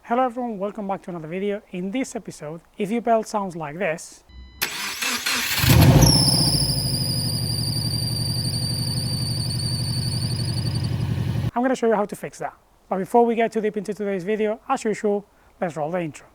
Hello everyone, welcome back to another video. In this episode, if your belt sounds like this, I'm going to show you how to fix that. But before we get too deep into today's video, as usual, let's roll the intro.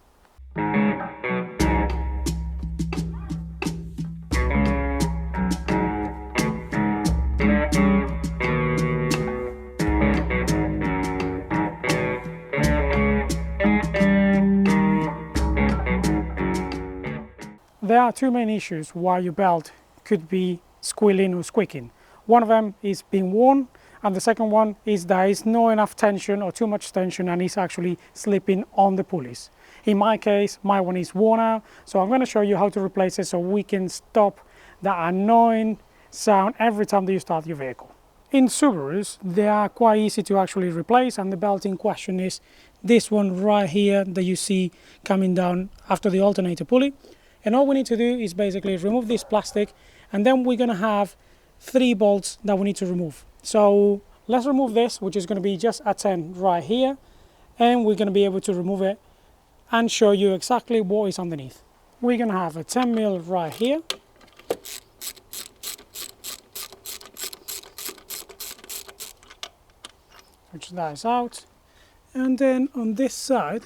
There are two main issues why your belt could be squealing or squeaking. One of them is being worn, and the second one is there is not enough tension or too much tension and it's actually slipping on the pulleys. In my case, my one is worn out, so I'm going to show you how to replace it so we can stop that annoying sound every time that you start your vehicle. In Subarus, they are quite easy to actually replace, and the belt in question is this one right here that you see coming down after the alternator pulley. And all we need to do is basically remove this plastic, and then we're going to have 3 bolts that we need to remove. So let's remove this, which is going to be just a 10 right here, and we're going to be able to remove it and show you exactly what is underneath. We're going to have a 10mm right here. Which that is out. And then on this side,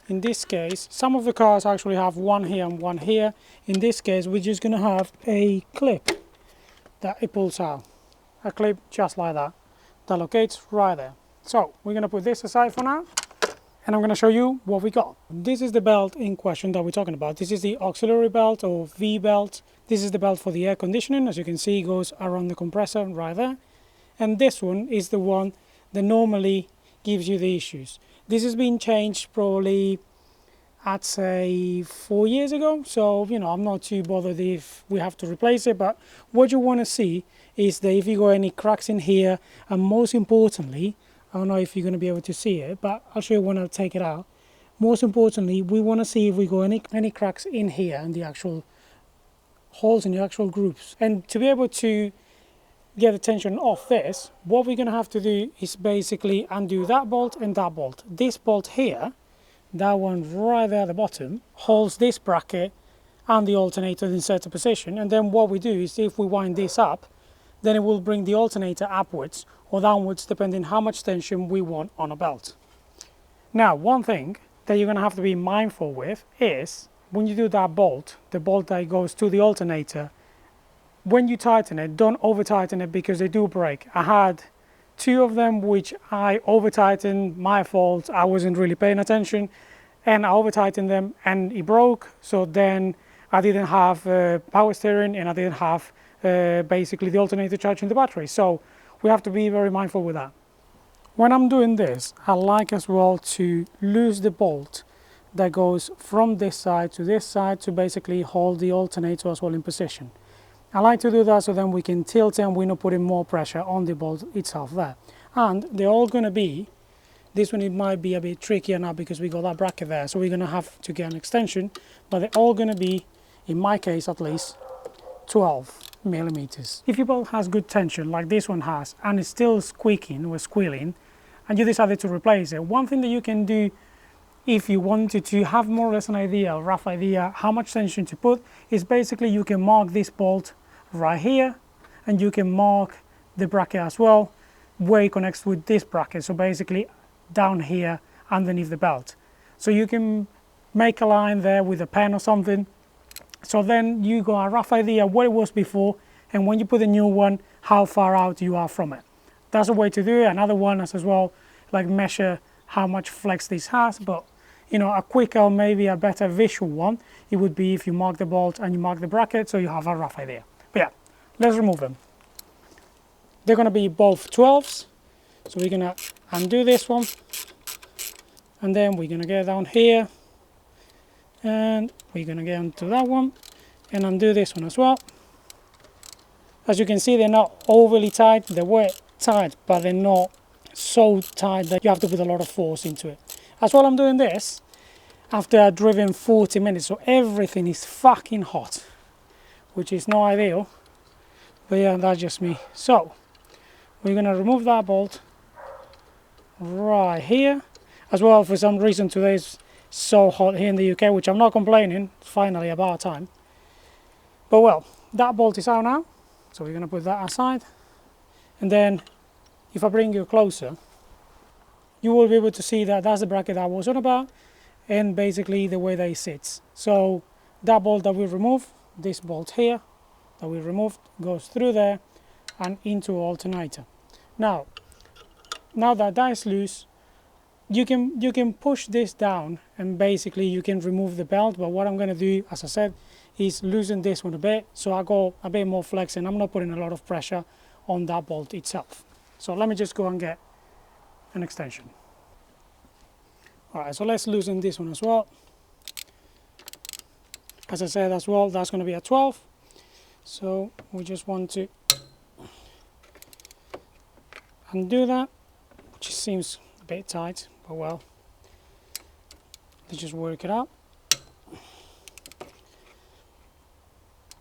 in this case, some of the cars actually have one here and one here. In this case, we're just going to have a clip that it pulls out. A clip just like that, that locates right there. So we're going to put this aside for now, and I'm going to show you what we got. This is the belt in question that we're talking about. This is the auxiliary belt or V belt. This is the belt for the air conditioning. As you can see, it goes around the compressor right there. And this one is the one that normally gives you the issues. This has been changed probably, I'd say 4 years ago, so I'm not too bothered if we have to replace it. But what you want to see is that if you got any cracks in here, and most importantly, I don't know if you're going to be able to see it, but I'll show you when I take it out. Most importantly, we want to see if we got any cracks in here and the actual holes in the actual grooves. And to be able to get the tension off this, what we're going to have to do is basically undo that bolt and that bolt. This bolt here, that one right there at the bottom, holds this bracket and the alternator in certain position, and then what we do is if we wind this up, then it will bring the alternator upwards or downwards depending how much tension we want on a belt. Now, one thing that you're going to have to be mindful with is when you do that bolt, the bolt that goes to the alternator, when you tighten it, don't over tighten it because they do break. I had 2 of them which I over tightened, my fault, I wasn't really paying attention, and I over tightened them and it broke. So then I didn't have power steering and I didn't have basically the alternator charging the battery. So we have to be very mindful with that. When I'm doing this, I like as well to lose the bolt that goes from this side to basically hold the alternator as well in position. I like to do that so then we can tilt and we're not putting more pressure on the bolt itself there. And they're all going to be, this one it might be a bit trickier now because we got that bracket there, so we're going to have to get an extension, but they're all going to be, in my case at least, 12mm. If your bolt has good tension like this one has and it's still squeaking or squealing and you decided to replace it, one thing that you can do if you wanted to have more or less an idea, a rough idea, how much tension to put, is basically you can mark this bolt right here, and you can mark the bracket as well, where it connects with this bracket. So basically down here underneath the belt. So you can make a line there with a pen or something. So then you got a rough idea what it was before, and when you put a new one, how far out you are from it. That's a way to do it. Another one is as well, like measure how much flex this has, but a quicker, maybe a better visual one, it would be if you mark the bolt and you mark the bracket so you have a rough idea. But yeah, let's remove them. They're going to be both 12s, so we're going to undo this one, and then we're going to get down here, and we're going to get onto that one, and undo this one as well. As you can see, they're not overly tight, they were tight, but they're not so tight that you have to put a lot of force into it. As well, I'm doing this after I've driven 40 minutes, so everything is fucking hot, which is not ideal, but yeah, that's just me. So we're going to remove that bolt right here, As well, for some reason today is so hot here in the UK, which I'm not complaining, it's finally about time. But well, that bolt is out now, so we're going to put that aside. And then if I bring you closer, you will be able to see that that's the bracket I was on about, and basically the way that it sits. So that bolt that we remove, this bolt here that we removed, goes through there and into alternator. Now that that is loose, you can push this down and basically you can remove the belt. But what I'm going to do, as I said, is loosen this one a bit, so I go a bit more flex and I'm not putting a lot of pressure on that bolt itself. So let me just go and get an extension. Alright, so let's loosen this one as well. As I said as well, that's going to be a 12. So we just want to undo that, which seems a bit tight, but well, let's just work it out.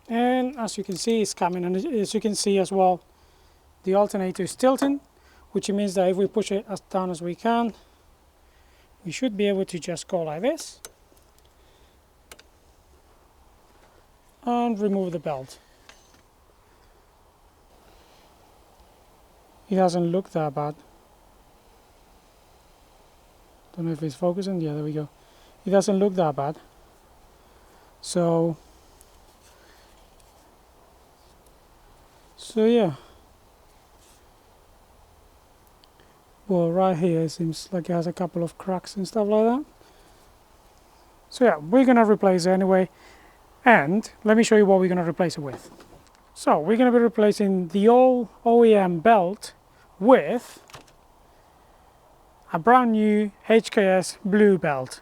And as you can see, it's coming, and as you can see as well, the alternator is tilting, which means that if we push it as down as we can, we should be able to just go like this and remove the belt. It doesn't look that bad. Don't know if it's focusing. Yeah, there we go. It doesn't look that bad. So yeah. Well, right here it seems like it has a couple of cracks and stuff like that. So yeah, we're gonna replace it anyway. And let me show you what we're gonna replace it with. So we're gonna be replacing the old OEM belt with a brand new HKS blue belt.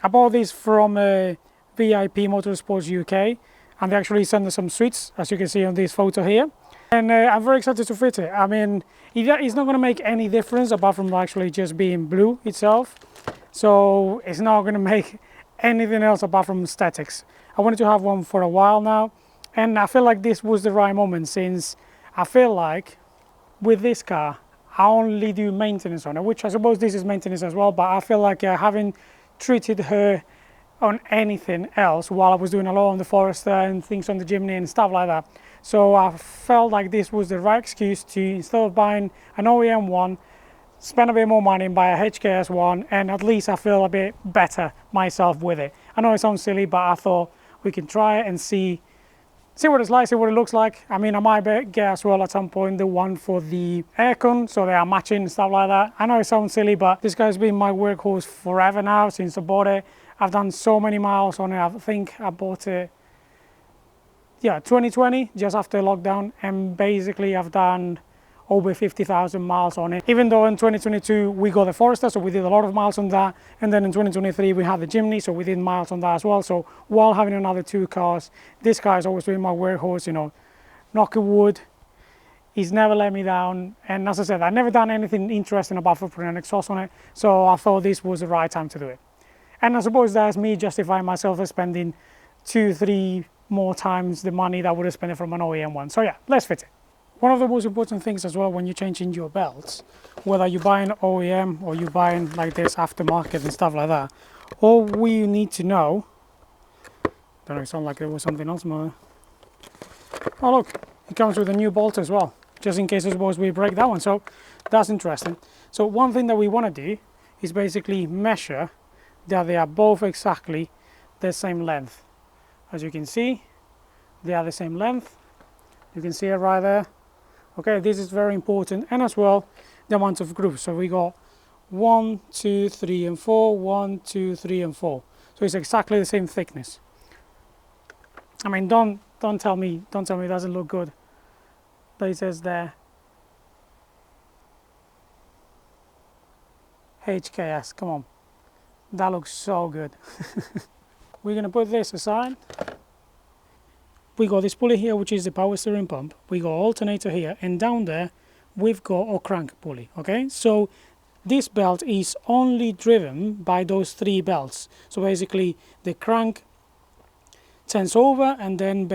I bought this from VIP Motorsports UK, and they actually sent us some suits, as you can see on this photo here. And I'm very excited to fit it. I mean, it's not going to make any difference apart from actually just being blue itself. So it's not going to make anything else apart from aesthetics. I wanted to have one for a while now, and I feel like this was the right moment, since I feel like with this car I only do maintenance on it, which I suppose this is maintenance as well, but I feel like I haven't treated her on anything else while I was doing a lot on the Forester and things on the Jimny and stuff like that. So I felt like this was the right excuse to, instead of buying an OEM one, spend a bit more money and buy a HKS one, and at least I feel a bit better myself with it. I know it sounds silly, but I thought we can try it and see what it's like, see what it looks like. I mean, I might get as well at some point the one for the aircon, so they are matching and stuff like that. I know it sounds silly, but this guy's been my workhorse forever now, since I bought it. I've done so many miles on it. I think I bought it, yeah, 2020, just after lockdown, and basically I've done over 50,000 miles on it. Even though in 2022 we got the Forester, so we did a lot of miles on that, and then in 2023 we had the Jimny, so we did miles on that as well. So while having another two cars, this car has always been my workhorse, you know, knock on wood. He's never let me down, and as I said, I've never done anything interesting about footprint and exhaust on it, so I thought this was the right time to do it. And I suppose that's me justifying myself as spending 2-3 more times the money that I would have spent from an OEM one. So yeah, let's fit it. One of the most important things as well when you're changing your belts, whether you're buying OEM or you're buying like this aftermarket and stuff like that, all we need to know, don't know, it sounded like there was something else more. Oh look, it comes with a new bolt as well, just in case I suppose we break that one, so that's interesting. So one thing that we want to do is basically measure that they are both exactly the same length. As you can see, they are the same length. You can see it right there. Okay, this is very important, and as well the amount of grooves. So we got 1, 2, 3 and 4, 1, 2, 3 and 4. So it's exactly the same thickness. I mean, don't tell me it doesn't look good. But it says there HKS. Come on, that looks so good. We're gonna put this aside. We got this pulley here, which is the power steering pump. We got alternator here, and down there we've got a crank pulley. Okay, so this belt is only driven by those 3 belts. So basically the crank turns over and then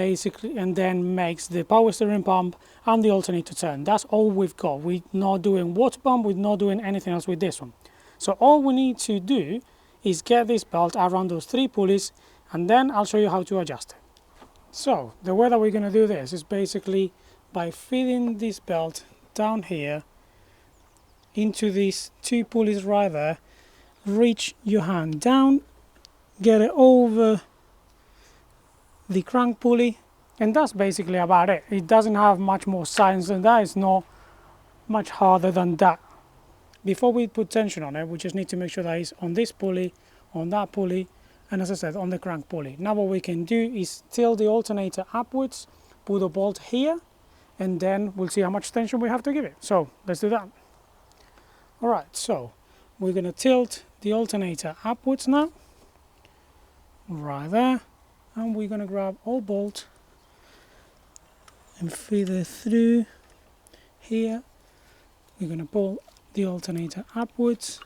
makes the power steering pump and the alternator turn. That's all we've got. We're not doing water pump, we're not doing anything else with this one. So all we need to do is get this belt around those 3 pulleys, and then I'll show you how to adjust it. So the way that we're going to do this is basically by feeding this belt down here into these 2 pulleys right there. Reach your hand down, get it over the crank pulley, and that's basically about it. It doesn't have much more science than that. It's not much harder than that. Before we put tension on it, we just need to make sure that it's on this pulley, on that pulley, and as I said, on the crank pulley. Now what we can do is tilt the alternator upwards, put a bolt here, and then we'll see how much tension we have to give it. So let's do that. Alright, so we're going to tilt the alternator upwards now, right there, and we're going to grab our bolt and feed it through here. We're going to pull the alternator upwards,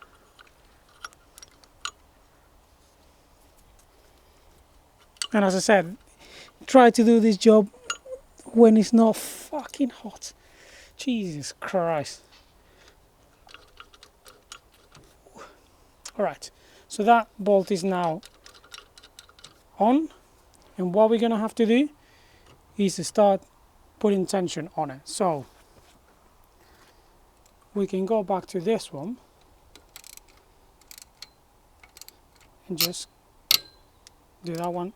and as I said, try to do this job when it's not fucking hot. Jesus Christ. Alright, so that bolt is now on, and what we're going to have to do is to start putting tension on it. So we can go back to this one and just do that one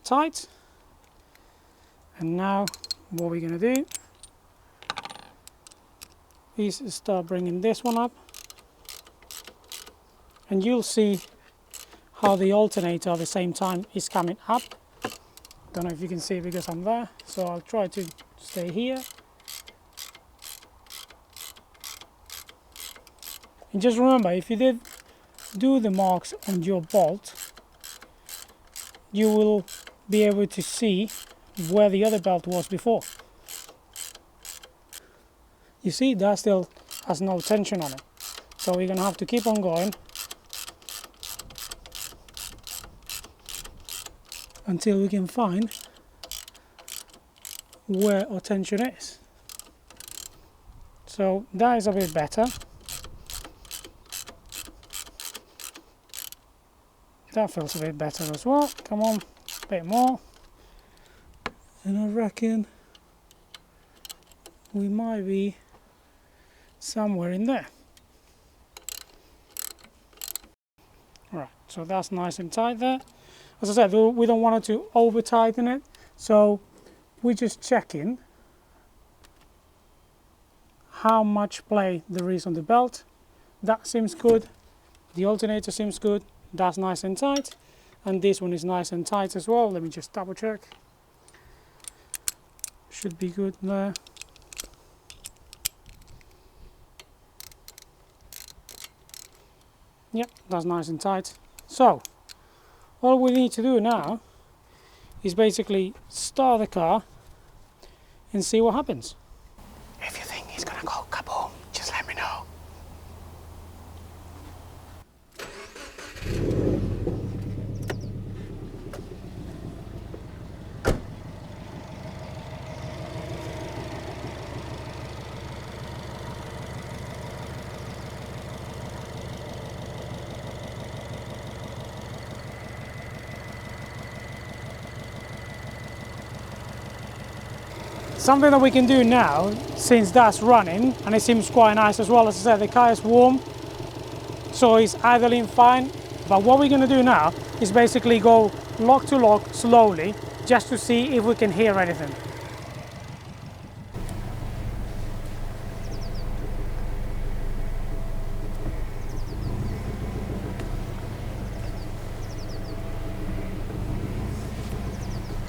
tight, and now what we're going to do is start bringing this one up, and you'll see how the alternator at the same time is coming up. Don't know if you can see it because I'm there, so I'll try to stay here. And just remember, if you did do the marks on your bolt, you will be able to see where the other belt was before. You see, that still has no tension on it. So we're going to have to keep on going until we can find where our tension is. So that is a bit better. That feels a bit better as well. Come on, a bit more. And I reckon we might be somewhere in there. Right, so that's nice and tight there. As I said, we don't want it to over tighten it, so we're just checking how much play there is on the belt. That seems good. The alternator seems good. That's nice and tight, and this one is nice and tight as well. Let me just double check. Should be good there. Yep, that's nice and tight. So all we need to do now is basically start the car and see what happens. If you think it's gonna go kaboom, just let me know. Something that we can do now, since that's running, and it seems quite nice as well. As I said, the car is warm, so it's idling fine. But what we're going to do now is basically go lock to lock slowly, just to see if we can hear anything.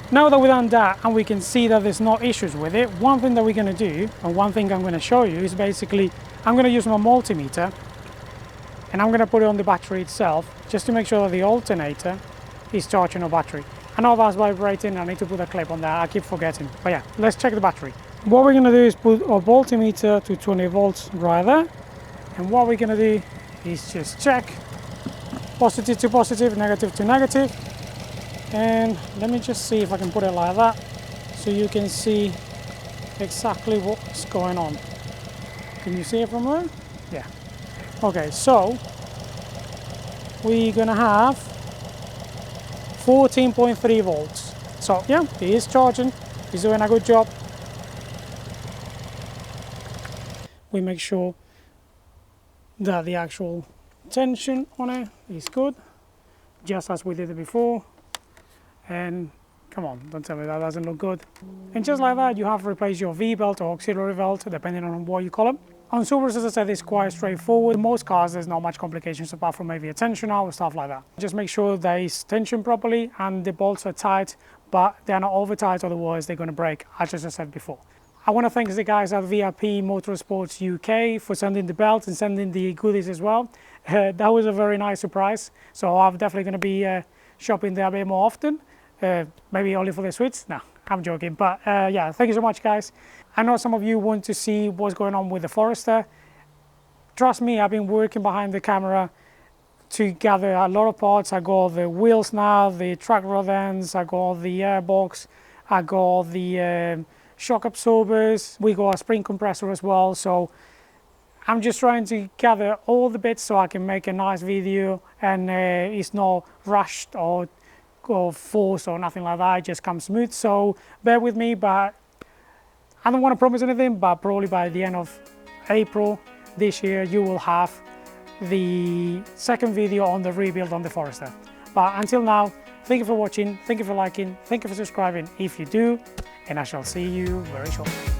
Now that we've done that and we can see that there's no issues with it, one thing that we're going to do, and one thing I'm going to show you, is basically I'm going to use my multimeter and I'm going to put it on the battery itself, just to make sure that the alternator is charging our battery. I know that's vibrating, I need to put a clip on that, I keep forgetting. But yeah, let's check the battery. What we're going to do is put our multimeter to 20 volts right there, and what we're going to do is just check positive to positive, negative to negative. And let me just see if I can put it like that so you can see exactly what's going on. Can you see it from there? Yeah. Okay, so we're gonna have 14.3 volts. So yeah, it is charging, it's doing a good job. We make sure that the actual tension on it is good, just as we did it before. And come on, don't tell me that doesn't look good. And just like that, you have replaced your V-belt or auxiliary belt, depending on what you call it. On Subarus, as I said, it's quite straightforward. In most cars, there's not much complications apart from maybe a tensioner or stuff like that. Just make sure there is tension properly and the bolts are tight, but they're not over tight, otherwise they're going to break, as I just said before. I want to thank the guys at VIP Motorsports UK for sending the belt and sending the goodies as well. That was a very nice surprise, so I'm definitely going to be shopping there a bit more often. Maybe only for the Swedes? No, I'm joking. But yeah, thank you so much, guys. I know some of you want to see what's going on with the Forester. Trust me, I've been working behind the camera to gather a lot of parts. I got the wheels now, the track rod ends, I got the airbox, I got the shock absorbers, we got a spring compressor as well. So I'm just trying to gather all the bits so I can make a nice video, and it's not rushed or forced or nothing like that. It just comes smooth, so bear with me. But I don't want to promise anything, but probably by the end of April this year you will have the second video on the rebuild on the Forester. But until now, thank you for watching, thank you for liking, thank you for subscribing if you do, and I shall see you very shortly.